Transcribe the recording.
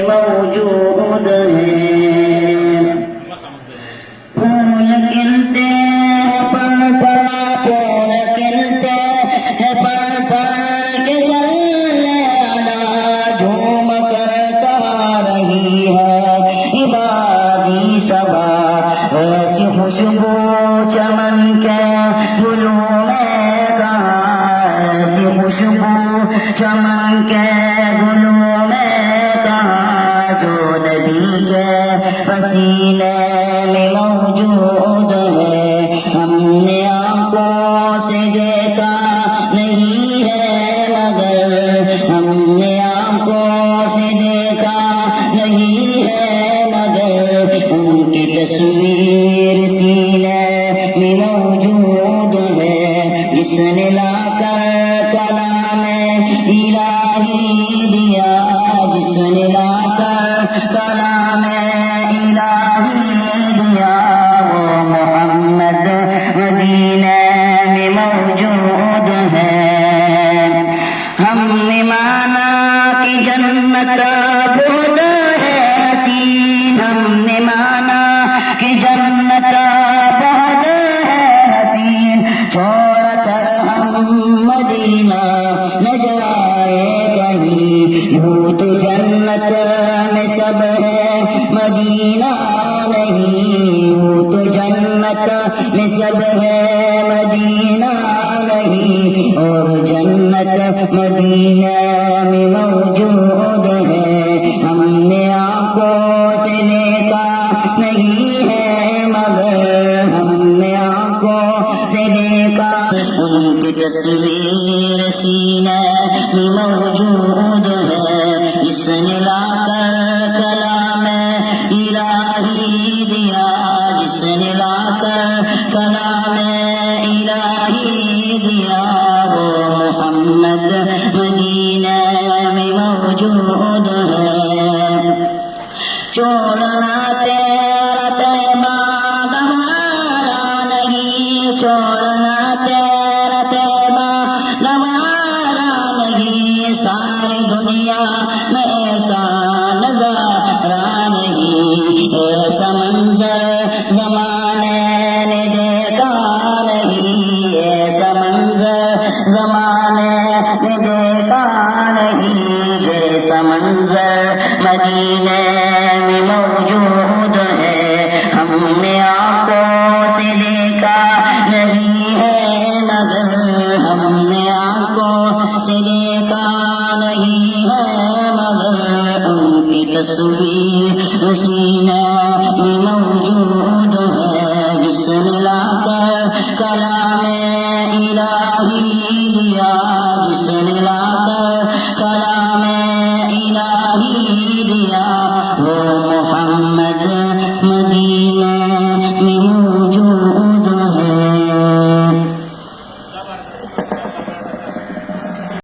موجود ہیں پھول کھلتے ہیں پڑ پڑ پھول کھلتے ہیں پڑ پڑ کے صلی اللہ جھوم کر کہا رہی ہے عبادی صبا ایسی خوشبو چمن کے گلوں میں کہاں ایسی خوشبو چمن کے گلوں میں کہاں جو نبی کے پسینے میں موجود ہے ہم نے آنکھوں سے دیکھا نہیں ہے مگر ہم نے آنکھوں سے دیکھا نہیں ہے مگر ان کی تصویر سینے میں موجود ہے جس نے لا کر کلام الہی دیا جس نے لا کر کلام الہی دیا وہ محمد مدینہ میں موجود ہے ہم نے مانا کہ جنت بہت ہے حسین ہم نے مانا کہ جنت بہت ہے حسین چھوڑ کر ہم مدینہ نہ جائے کہیں یوں تو جنت میں سب ہے مدینہ نہیں یوں تو جنت میں سب ہے مدینہ نہیں اور جنت مدینہ میں موجود ہے ہم نے آنکھوں سے دیکھا نہیں ہے مگر ہم نے آنکھوں سے دیکھا ان کی تصویر سینے میں موجود ہے اس نے لا کر کلام الہی دیا جس نے لا کر کلام الہی دیا وہ محمد مدینہ میں موجود ہے چھوڑنا تیرا طیبہ گوارا نہیں چھوڑنا تیرا طیبہ گوارا نہیں ساری دنیا میں ایسا نظارہ نہیں ایسا منظر زمانے نے دیکھا نہیں ایسا منظر زمانے نے دیکھا نہیں جیسا منظر مدینے میں موجود ہے ہم نے آنکھوں سے دیکھا نہیں ہے مگر ہم نے آنکھوں سے دیکھا نہیں ہے مگر ان کی تصویر سینے میں موجود ہے جس نے لا کر کلام